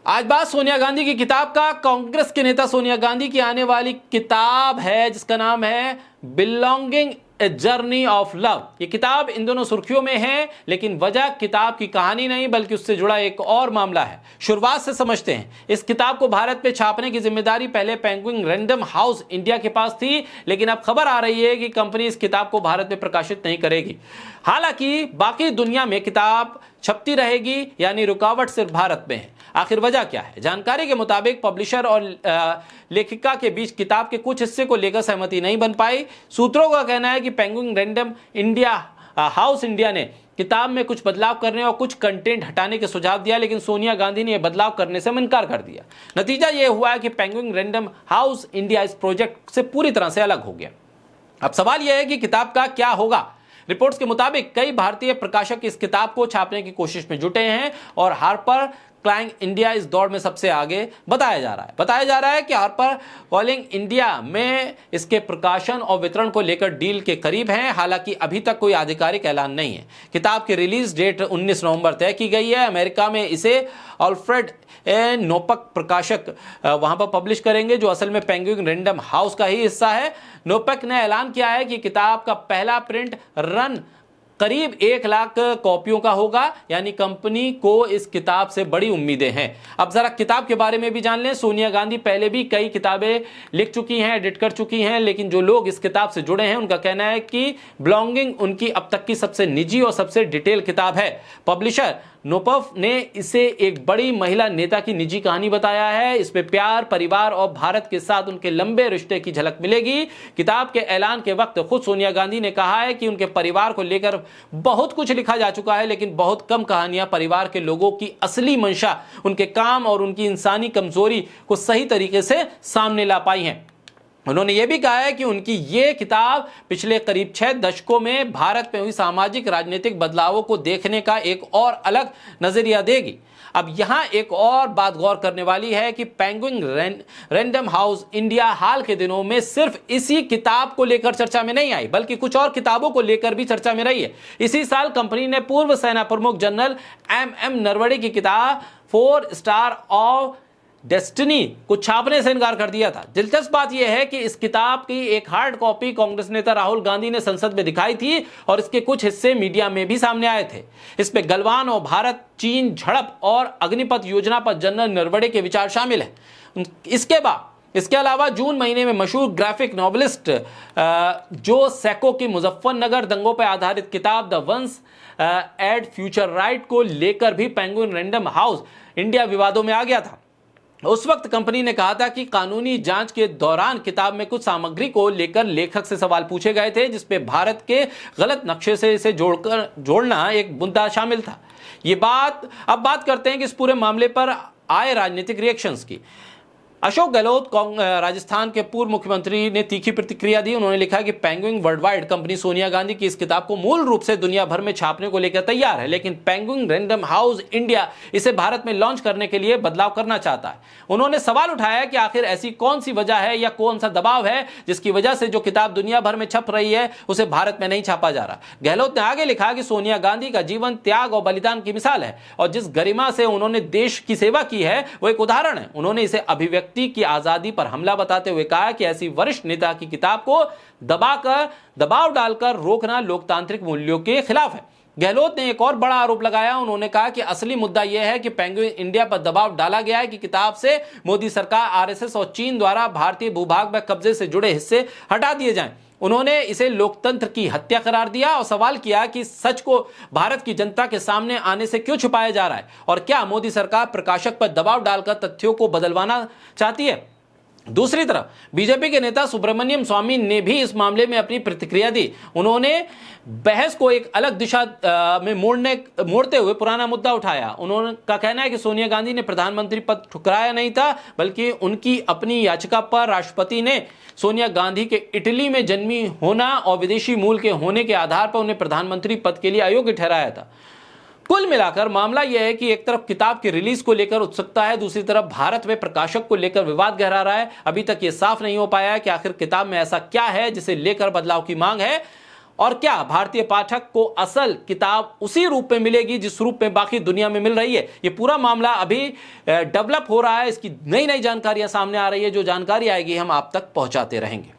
आज बात सोनिया गांधी की किताब का। कांग्रेस के नेता सोनिया गांधी की आने वाली किताब है जिसका नाम है belonging a journey of love. ये किताब इन दोनों सुर्खियों में है, लेकिन वजह किताब की कहानी नहीं बल्कि उससे जुड़ा एक और मामला है। शुरुआत से समझते हैं। इस किताब को भारत में छापने की जिम्मेदारी पहले पेंगुइन रैंडम हाउस इंडिया के पास थी, लेकिन अब खबर आ रही है कि कंपनी इस किताब को भारत में प्रकाशित नहीं करेगी। हालांकि बाकी दुनिया में किताब छपती रहेगी, यानी रुकावट सिर्फ भारत में है। आखिर वजह क्या है? जानकारी के मुताबिक पब्लिशर और लेखिका के बीच किताब के कुछ हिस्से को लेकर सहमति नहीं बन पाई। सूत्रों का कहना है कि penguin random India house India ने किताब में कुछ बदलाव करने और कुछ कंटेंट हटाने के सुझाव दिया, लेकिन सोनिया गांधी ने यह बदलाव करने से इनकार कर दिया। नतीजा यह हुआ है कि पेंगुइन रैंडम हाउस इंडिया इस प्रोजेक्ट से पूरी तरह से अलग हो गया। अब सवाल यह है कि किताब का क्या होगा। रिपोर्ट्स के मुताबिक कई भारतीय प्रकाशक इस किताब को छापने की कोशिश में जुटे हैं और हार्पर क्लाइंग इंडिया इस दौड़ में सबसे आगे बताया जा रहा है कि हार्पर कॉलिंग इंडिया में इसके प्रकाशन और वितरण को लेकर डील के करीब हैं। हालांकि अभी तक कोई आधिकारिक ऐलान नहीं है। किताब की रिलीज डेट 19 नवंबर तय की गई है। अमेरिका में इसे अल्फ्रेड ए नोपक प्रकाशक वहां पर पब्लिश करेंगे, जो असल में पेंगुइन रैंडम हाउस का ही हिस्सा है। नोपक ने ऐलान किया है कि किताब का पहला प्रिंट रन करीब 1 लाख कॉपियों का होगा, यानी कंपनी को इस किताब से बड़ी उम्मीदें हैं। अब जरा किताब के बारे में भी जान लें। सोनिया गांधी पहले भी कई किताबें लिख चुकी हैं, एडिट कर चुकी हैं, लेकिन जो लोग इस किताब से जुड़े हैं उनका कहना है कि बिलोंगिंग उनकी अब तक की सबसे निजी और सबसे डिटेल किताब है। पब्लिशर नोपफ ने इसे एक बड़ी महिला नेता की निजी कहानी बताया है। इसमें प्यार, परिवार और भारत के साथ उनके लंबे रिश्ते की झलक मिलेगी। किताब के ऐलान के वक्त खुद सोनिया गांधी ने कहा है कि उनके परिवार को लेकर बहुत कुछ लिखा जा चुका है, लेकिन बहुत कम कहानियां परिवार के लोगों की असली मंशा, उनके काम और उनकी इंसानी कमजोरी को सही तरीके से सामने ला पाई हैं। उन्होंने यह भी कहा है कि उनकी ये किताब पिछले करीब 6 दशकों में भारत में हुई सामाजिक राजनीतिक बदलावों को देखने का एक और अलग नजरिया देगी। अब यहां एक और बात गौर करने वाली है कि पेंगुइन रैंडम हाउस इंडिया हाल के दिनों में सिर्फ इसी किताब को लेकर चर्चा में नहीं आई, बल्कि कुछ और किताबों को लेकर भी चर्चा में रही है। इसी साल कंपनी ने पूर्व सेना प्रमुख जनरल एम नरवणे की किताब 4 स्टार ऑफ डेस्टिनी को छापने से इनकार कर दिया था। दिलचस्प बात यह है कि इस किताब की एक हार्ड कॉपी कांग्रेस नेता राहुल गांधी ने संसद में दिखाई थी और इसके कुछ हिस्से मीडिया में भी सामने आए थे। इसमें गलवान और भारत चीन झड़प और अग्निपथ योजना पर जनरल नरवणे के विचार शामिल हैं। इसके अलावा जून महीने में मशहूर ग्राफिक नॉवेलिस्ट जो सैको की मुजफ्फरनगर दंगों पर आधारित किताब the once and future riot को लेकर भी पेंगुइन रैंडम हाउस इंडिया विवादों में आ गया था। उस वक्त कंपनी ने कहा था कि कानूनी जांच के दौरान किताब में कुछ सामग्री को लेकर लेखक से सवाल पूछे गए थे, जिसपे भारत के गलत नक्शे से इसे जोड़ना एक मुद्दा शामिल था। अब बात करते हैं कि इस पूरे मामले पर आए राजनीतिक रिएक्शंस की। अशोक गहलोत राजस्थान के पूर्व मुख्यमंत्री ने तीखी प्रतिक्रिया दी। उन्होंने लिखा कि penguin worldwide company Sonia Gandhi की इस किताब को मूल रूप से दुनिया भर में छापने को लेकर तैयार है, लेकिन पेंगुइन रैंडम हाउस इंडिया इसे भारत में लॉन्च करने के लिए बदलाव करना चाहता है। उन्होंने सवाल उठाया कि आखिर ऐसी कौन सी वजह है या कौन सा दबाव है जिसकी वजह से जो किताब दुनिया भर में छप रही है उसे भारत में नहीं छापा जा रहा। गहलोत ने आगे लिखा कि सोनिया गांधी का जीवन त्याग और बलिदान की मिसाल है और जिस गरिमा से उन्होंने देश की सेवा की है वो एक उदाहरण है। उन्होंने इसे अभिव्यक्ति की आजादी पर हमला बताते हुए कहा कि ऐसी वरिष्ठ नेता की किताब को दबाव डालकर रोकना लोकतांत्रिक मूल्यों के खिलाफ है। गहलोत ने एक और बड़ा आरोप लगाया। उन्होंने कहा कि असली मुद्दा यह है कि पेंगुइन इंडिया पर दबाव डाला गया है कि किताब से मोदी सरकार, आरएसएस और चीन द्वारा भारतीय भूभाग में कब्जे से जुड़े हिस्से हटा दिए जाएं। उन्होंने इसे लोकतंत्र की हत्या करार दिया और सवाल किया कि सच को भारत की जनता के सामने आने से क्यों छुपाया जा रहा है और क्या मोदी सरकार प्रकाशक पर दबाव डालकर तथ्यों को बदलवाना चाहती है। दूसरी तरफ बीजेपी के नेता सुब्रमण्यम स्वामी ने भी इस मामले में अपनी प्रतिक्रिया दी। उन्होंने बहस को एक अलग दिशा में मोड़ते हुए पुराना मुद्दा उठाया। उनका कहना है कि सोनिया गांधी ने प्रधानमंत्री पद ठुकराया नहीं था, बल्कि उनकी अपनी याचिका पर राष्ट्रपति ने सोनिया गांधी के इटली में जन्मी होना और विदेशी मूल के होने के आधार पर उन्हें प्रधानमंत्री पद के लिए अयोग्य ठहराया था। कुल मिलाकर मामला यह है कि एक तरफ किताब की रिलीज को लेकर उत्सुकता है, दूसरी तरफ भारत में प्रकाशक को लेकर विवाद गहरा रहा है। अभी तक यह साफ नहीं हो पाया है कि आखिर किताब में ऐसा क्या है जिसे लेकर बदलाव की मांग है। और क्या भारतीय पाठक को असल किताब उसी रूप में मिलेगी जिस रूप में बाकी दुनिया में मिल रही है? ये पूरा मामला अभी डेवलप हो रहा है, इसकी नई नई जानकारियां सामने आ रही है। जो जानकारी आएगी हम आप तक पहुंचाते रहेंगे।